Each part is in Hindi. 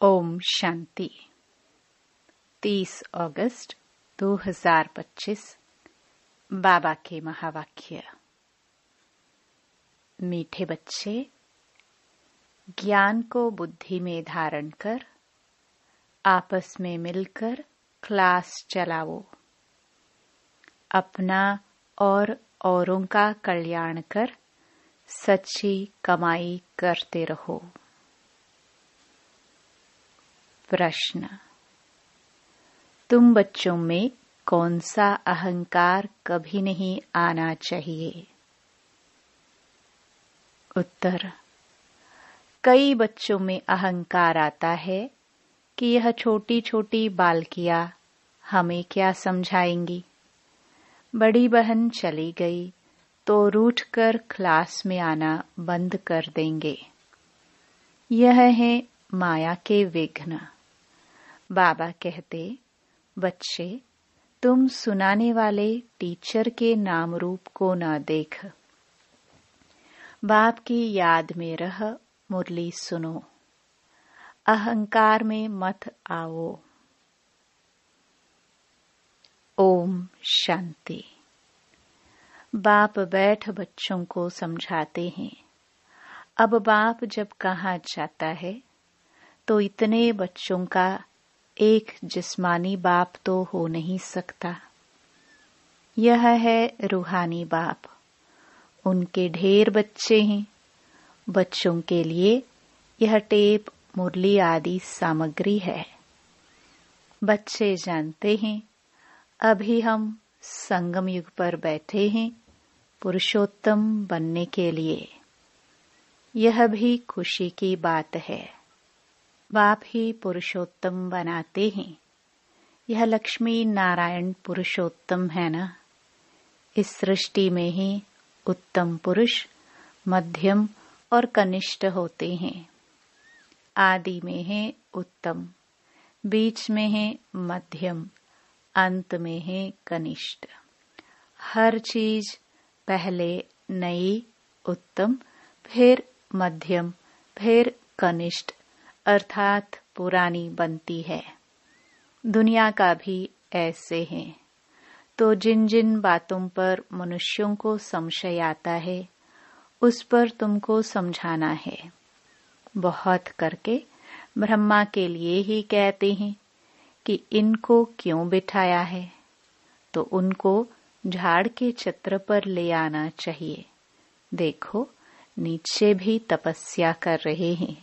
ओम शांति। 30 अगस्त 2025 बाबा के महावाक्य। मीठे बच्चे, ज्ञान को बुद्धि में धारण कर आपस में मिलकर क्लास चलाओ। अपना और औरों का कल्याण कर सच्ची कमाई करते रहो। प्रश्न: तुम बच्चों में कौन सा अहंकार कभी नहीं आना चाहिए? उत्तर: कई बच्चों में अहंकार आता है कि यह छोटी छोटी बालकियां हमें क्या समझाएंगी। बड़ी बहन चली गई तो रूठकर क्लास में आना बंद कर देंगे। यह है माया के विघ्न। बाबा कहते, बच्चे, तुम सुनाने वाले टीचर के नाम रूप को न देख, बाप की याद में रह मुरली सुनो। अहंकार में मत आओ। ओम शांति। बाप बैठ बच्चों को समझाते हैं। अब बाप जब कहाँ जाता है तो इतने बच्चों का एक जिस्मानी बाप तो हो नहीं सकता। यह है रूहानी बाप। उनके ढेर बच्चे हैं। बच्चों के लिए यह टेप, मुरली आदि सामग्री है। बच्चे जानते हैं अभी हम संगम युग पर बैठे हैं पुरुषोत्तम बनने के लिए। यह भी खुशी की बात है। बाप ही पुरुषोत्तम बनाते हैं। यह लक्ष्मी नारायण पुरुषोत्तम है ना। इस सृष्टि में ही उत्तम पुरुष, मध्यम और कनिष्ठ होते हैं। आदि में है उत्तम, बीच में है मध्यम, अंत में है कनिष्ठ। हर चीज पहले नई, उत्तम, फिर मध्यम, फिर कनिष्ठ अर्थात पुरानी बनती है। दुनिया का भी ऐसे है। तो जिन जिन बातों पर मनुष्यों को संशय आता है उस पर तुमको समझाना है। बहुत करके ब्रह्मा के लिए ही कहते हैं कि इनको क्यों बिठाया है, तो उनको झाड़ के छत्र पर ले आना चाहिए। देखो, नीचे भी तपस्या कर रहे हैं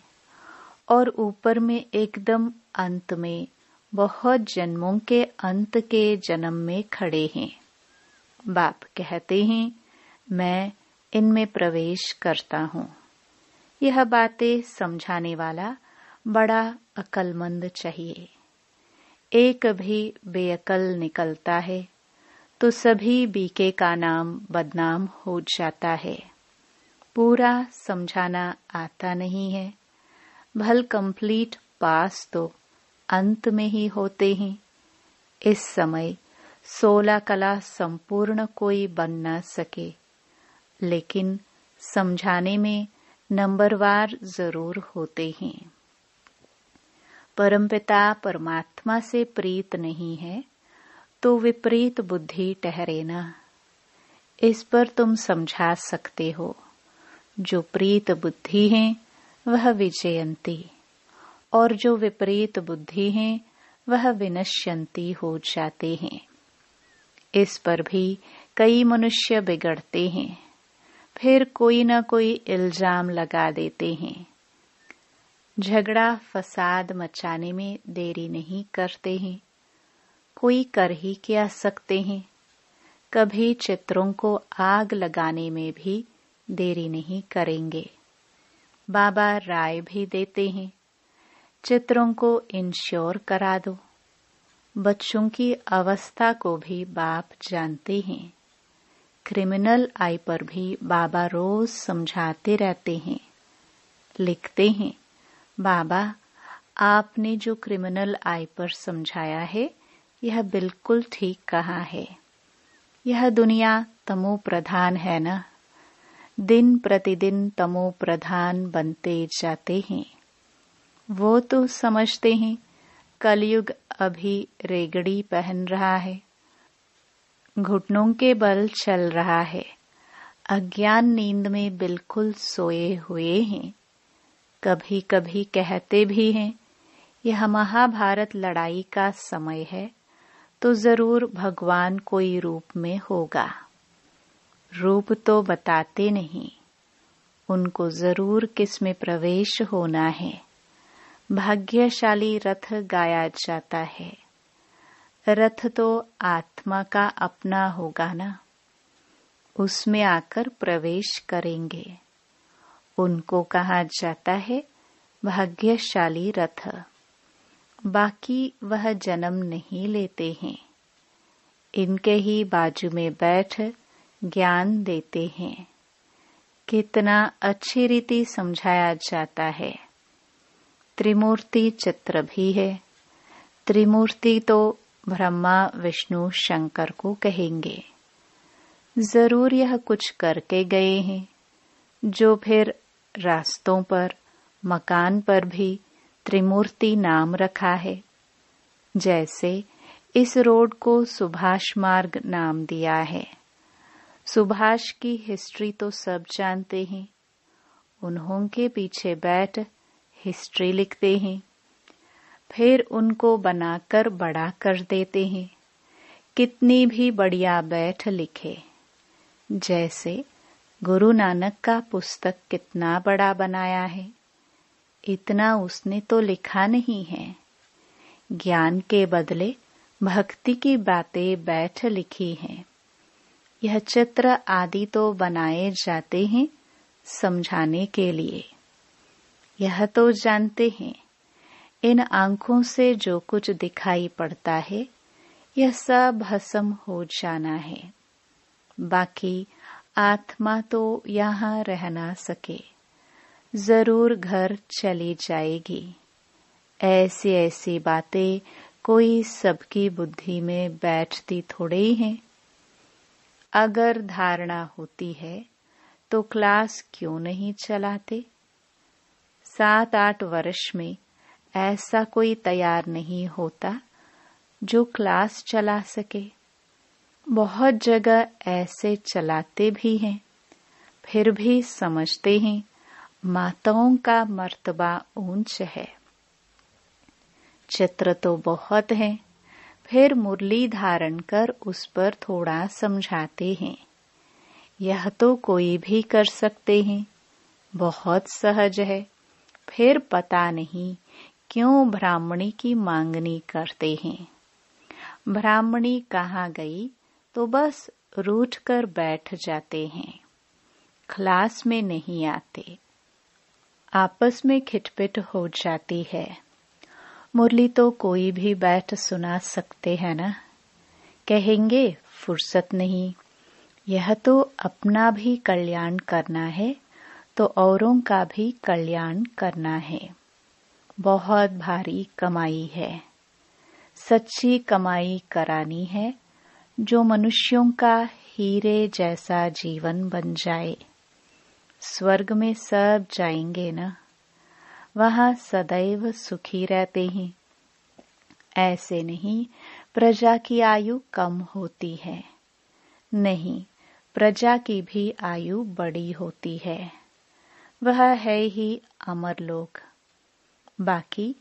और ऊपर में एकदम अंत में बहुत जन्मों के अंत के जन्म में खड़े हैं। बाप कहते हैं, मैं इनमें प्रवेश करता हूँ। यह बातें समझाने वाला बड़ा अक्लमंद चाहिए। एक भी बेअकल निकलता है तो सभी बीके का नाम बदनाम हो जाता है। पूरा समझाना आता नहीं है। भल कंप्लीट पास तो अंत में ही होते हैं। इस समय 16 कला संपूर्ण कोई बन न सके, लेकिन समझाने में नंबरवार जरूर होते हैं। परमपिता परमात्मा से प्रीत नहीं है तो विपरीत बुद्धि ठहरे ना। इस पर तुम समझा सकते हो। जो प्रीत बुद्धि है वह विजयंती, और जो विपरीत बुद्धि है वह विनश्यंती हो जाते हैं। इस पर भी कई मनुष्य बिगड़ते हैं। फिर कोई न कोई इल्जाम लगा देते हैं। झगड़ा फसाद मचाने में देरी नहीं करते हैं। कोई कर ही क्या सकते हैं। कभी चित्रों को आग लगाने में भी देरी नहीं करेंगे। बाबा राय भी देते हैं, चित्रों को इंश्योर करा दो। बच्चों की अवस्था को भी बाप जानते हैं। क्रिमिनल आई पर भी बाबा रोज समझाते रहते हैं। लिखते हैं, बाबा, आपने जो क्रिमिनल आई पर समझाया है यह बिल्कुल ठीक कहा है। यह दुनिया तमो प्रधान है ना। दिन प्रतिदिन तमो प्रधान बनते जाते हैं। वो तो समझते हैं कलयुग अभी रेगड़ी पहन रहा है, घुटनों के बल चल रहा है, अज्ञान नींद में बिल्कुल सोए हुए हैं। कभी कभी कहते भी हैं यह महाभारत लड़ाई का समय है, तो जरूर भगवान कोई रूप में होगा। रूप तो बताते नहीं, उनको जरूर किसमें प्रवेश होना है। भाग्यशाली रथ गाया जाता है, रथ तो आत्मा का अपना होगा ना, उसमें आकर प्रवेश करेंगे। उनको कहा जाता है भाग्यशाली रथ। बाकी वह जन्म नहीं लेते हैं, इनके ही बाजू में बैठ ज्ञान देते हैं। कितना अच्छी रीति समझाया जाता है। त्रिमूर्ति चित्र भी है। त्रिमूर्ति तो ब्रह्मा विष्णु शंकर को कहेंगे। जरूर यह कुछ करके गए हैं, जो फिर रास्तों पर मकान पर भी त्रिमूर्ति नाम रखा है। जैसे इस रोड को सुभाष मार्ग नाम दिया है। सुभाष की हिस्ट्री तो सब जानते हैं, उन्हों के पीछे बैठ हिस्ट्री लिखते हैं, फिर उनको बनाकर बड़ा कर देते हैं। कितनी भी बढ़िया बैठ लिखे। जैसे गुरु नानक का पुस्तक कितना बड़ा बनाया है, इतना उसने तो लिखा नहीं है। ज्ञान के बदले भक्ति की बातें बैठ लिखी हैं। यह चित्र आदि तो बनाए जाते हैं समझाने के लिए। यह तो जानते हैं इन आंखों से जो कुछ दिखाई पड़ता है यह सब भस्म हो जाना है। बाकी आत्मा तो यहाँ रह ना सके, जरूर घर चली जाएगी। ऐसी ऐसी बातें कोई सबकी बुद्धि में बैठती थोड़े ही हैं। अगर धारणा होती है तो क्लास क्यों नहीं चलाते? 7-8 वर्ष में ऐसा कोई तैयार नहीं होता जो क्लास चला सके। बहुत जगह ऐसे चलाते भी हैं, फिर भी समझते हैं माताओं का मर्तबा ऊंच है। चित्र तो बहुत हैं, फिर मुरली धारण कर उस पर थोड़ा समझाते हैं। यह तो कोई भी कर सकते हैं, बहुत सहज है। फिर पता नहीं क्यों ब्राह्मणी की मांगनी करते हैं। ब्राह्मणी कहाँ गई तो बस रूठ कर बैठ जाते हैं, क्लास में नहीं आते। आपस में खिटपिट हो जाती है। मुरली तो कोई भी बैठ सुना सकते हैं ना। कहेंगे फुर्सत नहीं। यह तो अपना भी कल्याण करना है तो औरों का भी कल्याण करना है। बहुत भारी कमाई है, सच्ची कमाई करानी है, जो मनुष्यों का हीरे जैसा जीवन बन जाए। स्वर्ग में सब जाएंगे ना, वहां सदैव सुखी रहते हैं। ऐसे नहीं प्रजा की आयु कम होती है, नहीं, प्रजा की भी आयु बड़ी होती है। वह है ही अमर लोक। बाकी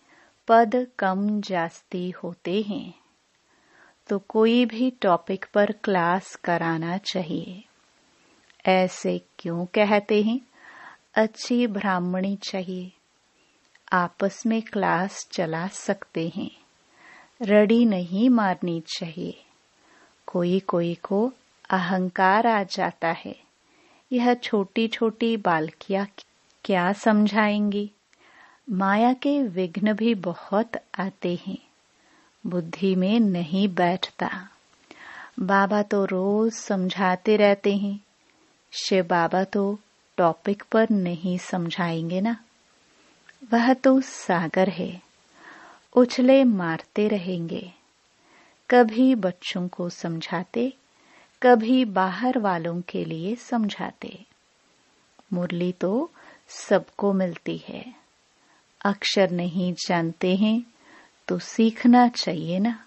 पद कम जास्ती होते हैं। तो कोई भी टॉपिक पर क्लास कराना चाहिए। ऐसे क्यों कहते हैं? अच्छी ब्राह्मणी चाहिए, आपस में क्लास चला सकते हैं। रड़ी नहीं मारनी चाहिए। कोई कोई को अहंकार आ जाता है। यह छोटी छोटी बालकियां क्या समझाएंगी? माया के विघ्न भी बहुत आते हैं, बुद्धि में नहीं बैठता। बाबा तो रोज समझाते रहते हैं, शिव बाबा तो टॉपिक पर नहीं समझाएंगे ना। वह तो सागर है, उछले मारते रहेंगे। कभी बच्चों को समझाते, कभी बाहर वालों के लिए समझाते। मुरली तो सबको मिलती है। अक्षर नहीं जानते हैं तो सीखना चाहिए ना।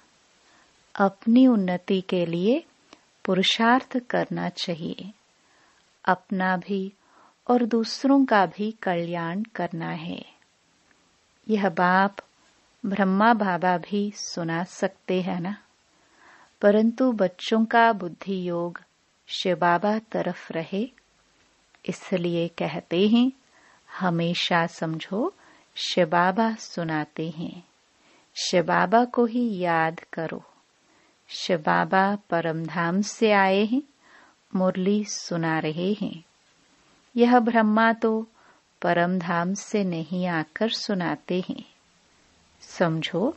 अपनी उन्नति के लिए पुरुषार्थ करना चाहिए। अपना भी और दूसरों का भी कल्याण करना है। यह बाप ब्रह्मा बाबा भी सुना सकते हैं ना, परंतु बच्चों का बुद्धि योग शिव बाबा तरफ रहे, इसलिए कहते हैं हमेशा समझो शिव बाबा सुनाते हैं। शिव बाबा को ही याद करो। शिव बाबा परम धाम से आए हैं, मुरली सुना रहे हैं। यह ब्रह्मा तो परम धाम से नहीं आकर सुनाते हैं। समझो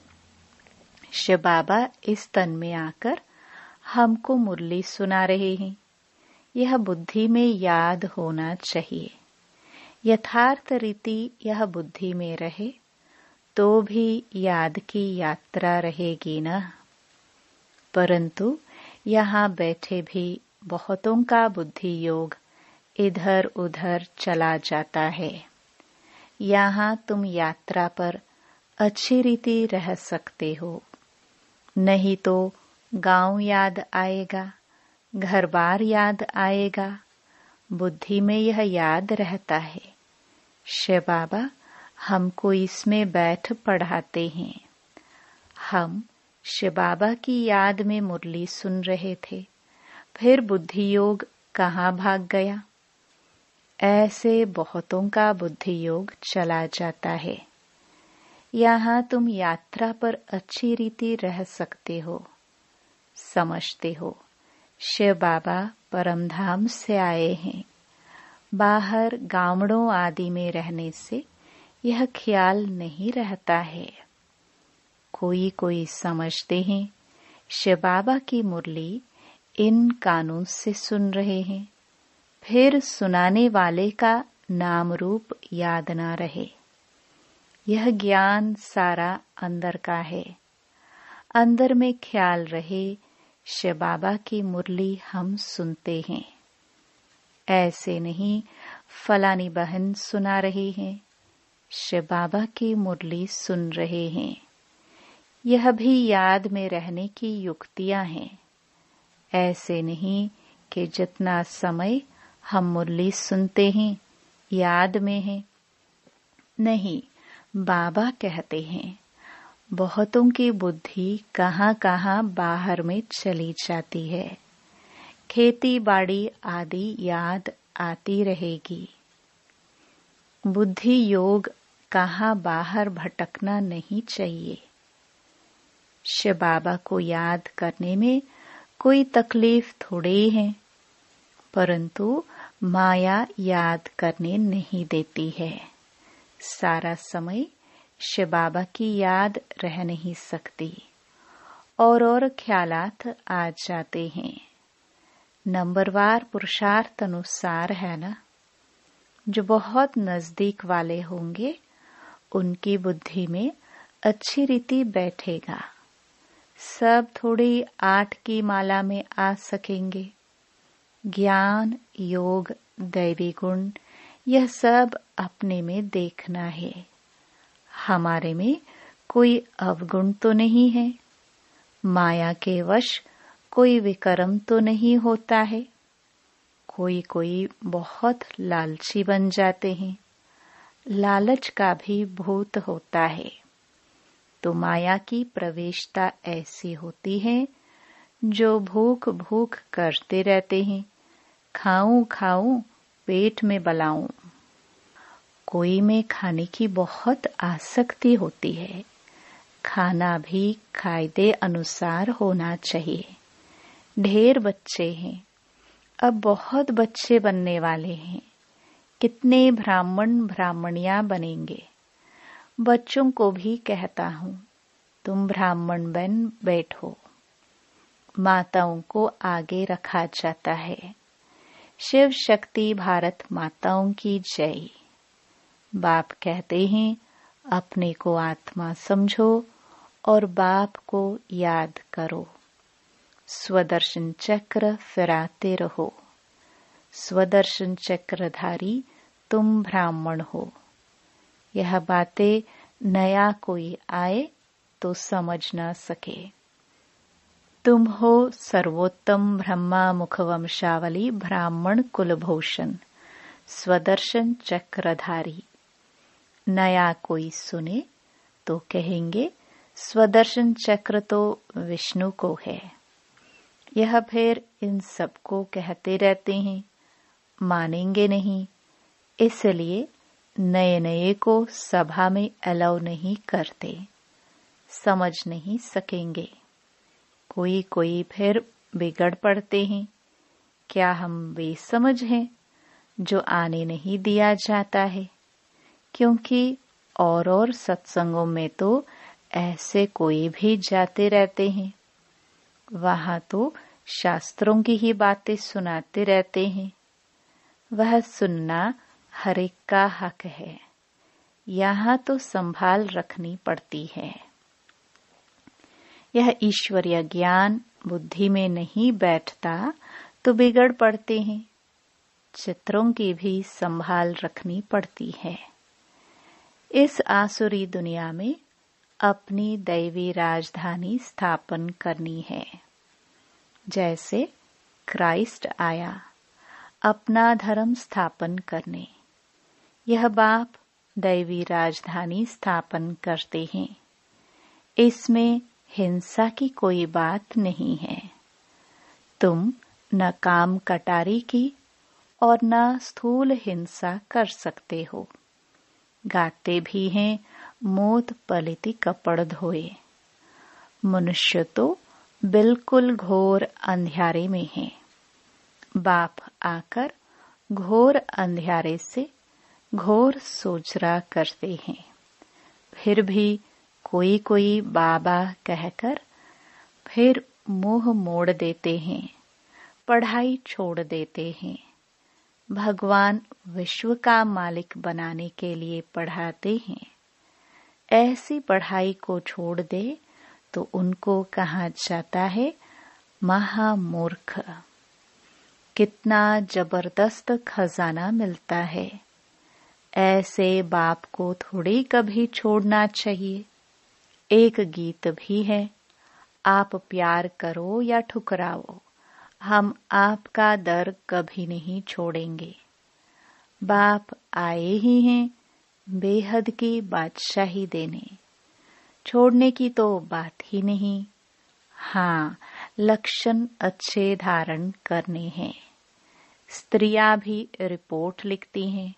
शिव बाबा इस तन में आकर हमको मुरली सुना रहे हैं। यह बुद्धि में याद होना चाहिए। यथार्थ रीति यह बुद्धि में रहे तो भी याद की यात्रा रहेगी न। परंतु यहाँ बैठे भी बहुतों का बुद्धि योग इधर उधर चला जाता है। यहाँ तुम यात्रा पर अच्छी रीति रह सकते हो, नहीं तो गांव याद आएगा, घर बार याद आएगा। बुद्धि में यह याद रहता है। शिव बाबा हमको इसमें बैठ पढ़ाते हैं। हम शिव बाबा की याद में मुरली सुन रहे थे, फिर बुद्धि योग कहाँ भाग गया। ऐसे बहुतों का बुद्धि योग चला जाता है। यहाँ तुम यात्रा पर अच्छी रीति रह सकते हो। समझते हो शिव बाबा परमधाम से आए हैं। बाहर गांवड़ों आदि में रहने से यह ख्याल नहीं रहता है। कोई कोई समझते हैं शिव बाबा की मुरली इन कानों से सुन रहे हैं, फिर सुनाने वाले का नाम रूप याद ना रहे। यह ज्ञान सारा अंदर का है। अंदर में ख्याल रहे शिव बाबा की मुरली हम सुनते हैं। ऐसे नहीं फलानी बहन सुना रही हैं, शिव बाबा की मुरली सुन रहे हैं। यह भी याद में रहने की युक्तियां हैं। ऐसे नहीं कि जितना समय हम मुरली सुनते हैं याद में है। नहीं, बाबा कहते हैं बहुतों की बुद्धि कहाँ कहाँ बाहर में चली जाती है। खेती बाड़ी आदि याद आती रहेगी। बुद्धि योग कहाँ बाहर भटकना नहीं चाहिए। शिव बाबा को याद करने में कोई तकलीफ थोड़ी है, परंतु माया याद करने नहीं देती है। सारा समय शिव बाबा की याद रह नहीं सकती और ख्यालात आ जाते हैं। नंबरवार पुरुषार्थ अनुसार है ना। जो बहुत नजदीक वाले होंगे उनकी बुद्धि में अच्छी रीति बैठेगा। सब थोड़ी 8 की माला में आ सकेंगे। ज्ञान योग दैवी गुण यह सब अपने में देखना है। हमारे में कोई अवगुण तो नहीं है। माया के वश कोई विकर्म तो नहीं होता है। कोई कोई बहुत लालची बन जाते हैं। लालच का भी भूत होता है। तो माया की प्रवेशता ऐसी होती है जो भूख भूख करते रहते हैं। खाऊं खाऊं पेट में बलाऊं। कोई में खाने की बहुत आसक्ति होती है। खाना भी कायदे अनुसार होना चाहिए। ढेर बच्चे हैं, अब बहुत बच्चे बनने वाले हैं। कितने ब्राह्मण ब्राह्मणियां बनेंगे। बच्चों को भी कहता हूँ तुम ब्राह्मण बन बैठो। माताओं को आगे रखा जाता है। शिव शक्ति भारत माताओं की जय। बाप कहते हैं अपने को आत्मा समझो और बाप को याद करो। स्वदर्शन चक्र फिराते रहो। स्वदर्शन चक्रधारी तुम ब्राह्मण हो। यह बातें नया कोई आए तो समझ न सके। तुम हो सर्वोत्तम ब्रह्मा मुखवंशावली ब्राह्मण कुलभूषण स्वदर्शन चक्रधारी। नया कोई सुने तो कहेंगे स्वदर्शन चक्र तो विष्णु को है। यह फिर इन सबको कहते रहते हैं, मानेंगे नहीं, इसलिए नए नए को सभा में अलाउ नहीं करते, समझ नहीं सकेंगे। कोई कोई फिर बिगड़ पड़ते हैं। क्या हम वे समझ हैं जो आने नहीं दिया जाता है? क्योंकि और सत्संगों में तो ऐसे कोई भी जाते रहते हैं। वहां तो शास्त्रों की ही बातें सुनाते रहते हैं। वह सुनना हर एक का हक है। यहाँ तो संभाल रखनी पड़ती है। यह ईश्वरीय ज्ञान बुद्धि में नहीं बैठता तो बिगड़ पड़ते हैं। चित्रों की भी संभाल रखनी पड़ती है। इस आसुरी दुनिया में अपनी दैवी राजधानी स्थापन करनी है। जैसे क्राइस्ट आया अपना धर्म स्थापन करने, यह बाप दैवी राजधानी स्थापन करते हैं। इसमें हिंसा की कोई बात नहीं है। तुम न काम कटारी की और न स्थूल हिंसा कर सकते हो। गाते भी हैं मोत पलिति कपड़ धोए। मनुष्य तो बिल्कुल घोर अंधियारे में है। बाप आकर घोर अंधियारे से घोर सोचरा करते हैं। फिर भी कोई कोई बाबा कहकर फिर मुंह मोड़ देते हैं, पढ़ाई छोड़ देते हैं। भगवान विश्व का मालिक बनाने के लिए पढ़ाते हैं। ऐसी पढ़ाई को छोड़ दे तो उनको कहा जाता है महामूर्ख। कितना जबरदस्त खजाना मिलता है। ऐसे बाप को थोड़ी कभी छोड़ना चाहिए। एक गीत भी है, आप प्यार करो या ठुकराओ, हम आपका दर कभी नहीं छोड़ेंगे। बाप आए ही हैं बेहद की बादशाही देने, छोड़ने की तो बात ही नहीं। हाँ, लक्षण अच्छे धारण करने हैं। स्त्रियां भी रिपोर्ट लिखती हैं,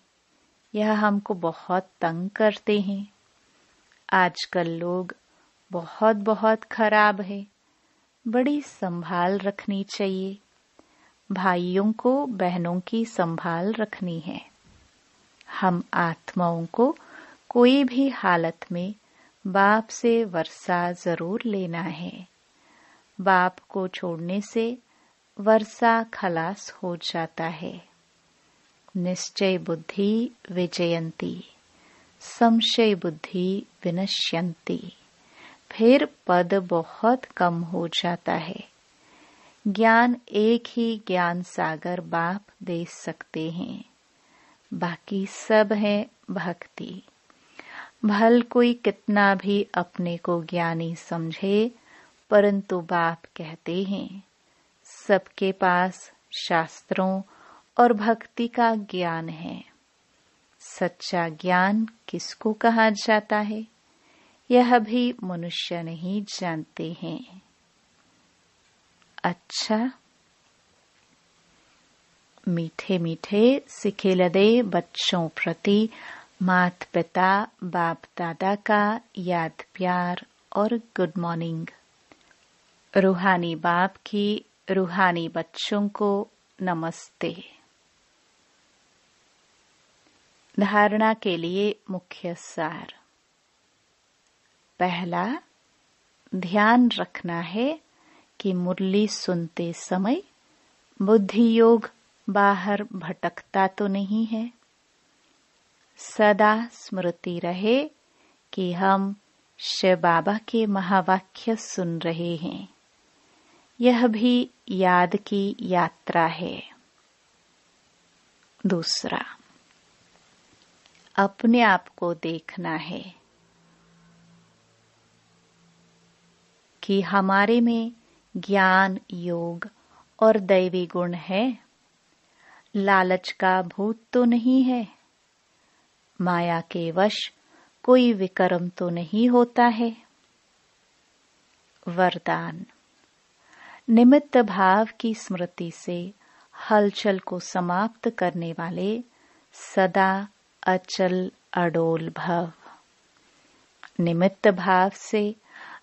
यह हमको बहुत तंग करते हैं। आजकल लोग बहुत बहुत खराब है। बड़ी संभाल रखनी चाहिए। भाइयों को बहनों की संभाल रखनी है। हम आत्माओं को कोई भी हालत में बाप से वर्षा जरूर लेना है। बाप को छोड़ने से वर्षा खलास हो जाता है। निश्चय बुद्धि विजयंती, संशय बुद्धि विनश्यंती। फिर पद बहुत कम हो जाता है। ज्ञान एक ही ज्ञान सागर बाप दे सकते हैं, बाकी सब है भक्ति। भल कोई कितना भी अपने को ज्ञानी समझे, परंतु बाप कहते हैं सबके पास शास्त्रों और भक्ति का ज्ञान है। सच्चा ज्ञान किसको कहा जाता है, यह भी मनुष्य नहीं जानते हैं। अच्छा, मीठे मीठे सिखेलदे बच्चों प्रति माता पिता बाप दादा का याद प्यार और गुड मॉर्निंग। रूहानी बाप की रूहानी बच्चों को नमस्ते। धारणा के लिए मुख्य सार। पहला, ध्यान रखना है कि मुरली सुनते समय बुद्धि योग बाहर भटकता तो नहीं है। सदा स्मृति रहे कि हम शिव बाबा के महावाक्य सुन रहे हैं। यह भी याद की यात्रा है। दूसरा, अपने आप को देखना है कि हमारे में ज्ञान, योग और दैवी गुण है। लालच का भूत तो नहीं है। माया के वश कोई विकर्म तो नहीं होता है। वरदान। निमित्त भाव की स्मृति से हलचल को समाप्त करने वाले सदा अचल अडोल भव। निमित्त भाव से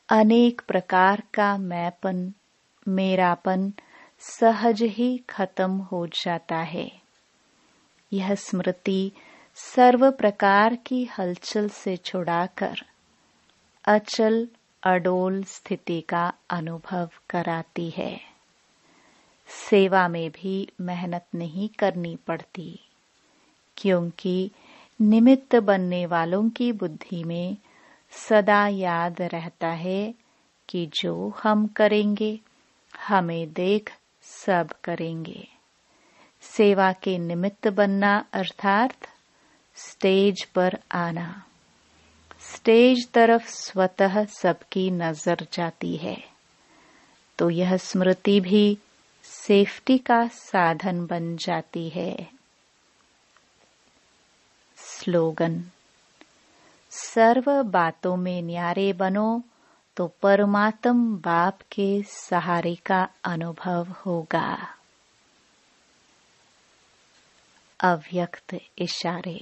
अनेक प्रकार का मैंपन, मेरापन सहज ही खत्म हो जाता है। यह स्मृति सर्व प्रकार की हलचल से छुड़ाकर अचल अडोल स्थिति का अनुभव कराती है। सेवा में भी मेहनत नहीं करनी पड़ती, क्योंकि निमित्त बनने वालों की बुद्धि में सदा याद रहता है कि जो हम करेंगे हमें देख सब करेंगे। सेवा के निमित्त बनना अर्थात स्टेज पर आना। स्टेज तरफ स्वतः सबकी नजर जाती है, तो यह स्मृति भी सेफ्टी का साधन बन जाती है। स्लोगन। सर्व बातों में न्यारे बनो तो परमात्म बाप के सहारे का अनुभव होगा। अव्यक्त इशारे।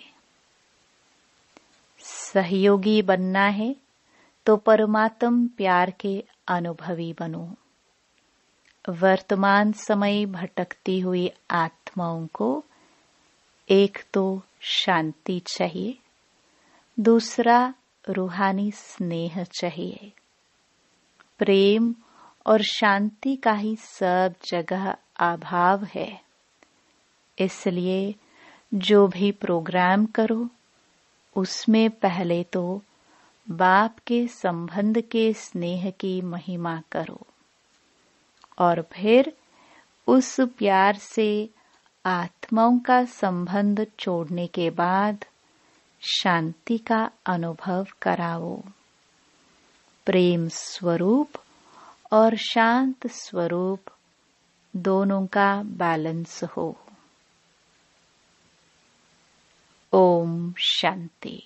सहयोगी बनना है तो परमात्म प्यार के अनुभवी बनो। वर्तमान समय भटकती हुई आत्माओं को एक तो शांति चाहिए, दूसरा रूहानी स्नेह चाहिए। प्रेम और शांति का ही सब जगह अभाव है। इसलिए जो भी प्रोग्राम करो उसमें पहले तो बाप के संबंध के स्नेह की महिमा करो और फिर उस प्यार से आत्माओं का संबंध छोड़ने के बाद शांति का अनुभव कराओ। प्रेम स्वरूप और शांत स्वरूप दोनों का बैलेंस हो। ओम शांति।